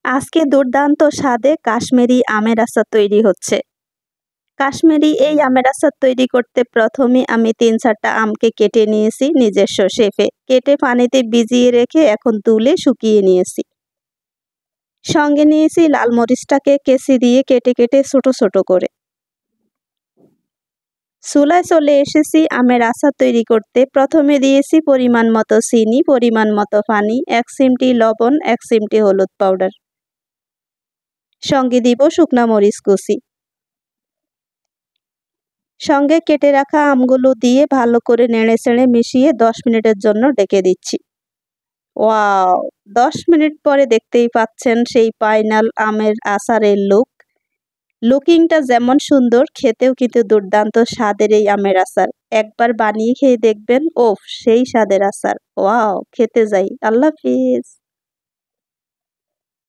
আজকে দুর্দান্ত স্বাদে কাশ্মীরি আমের আচার তৈরি হচ্ছে। কাশ্মীরি এই আমের আচার তৈরি করতে প্রথমে আমি ৩-৪টা আমকে কেটে নিয়েছি নিজস্ব শেপে। কেটে পানিতে ভিজিয়ে রেখে এখন তুলে শুকিয়ে নিয়েছি। সঙ্গে নিয়েছি লাল মরিচটাকে কেচি দিয়ে কেটে কেটে ছোট ছোট করে। চুলায় চলে এসেছি আমের আচার তৈরি করতে। প্রথমে দিয়েছি পরিমাণ মতো চিনি, পরিমাণ মতো পানি, ১ চিমটি লবণ, ১ চিমটি হলুদ পাউডার। সঙ্গে দিব শুকনা মরিচ কুচি। সঙ্গে কেটে রাখা আমগুলো দিয়ে ভালো করে নেড়েচেড়ে মিশিয়ে ১০ মিনিটের জন্য ঢেকে দিচ্ছি। ওয়াও! ১০ মিনিট পরে দেখতেই পাচ্ছেন সেই ফাইনাল আমের আচারের লুকিংটা যেমন সুন্দর, খেতেও কিন্তু দুর্দান্ত স্বাদের এই আমের আচার। একবার বানিয়ে খেয়ে দেখবেন, ওফ! সেই স্বাদের আচার। ওয়াও! খেতে যাই। আল্লাহ হাফিজ।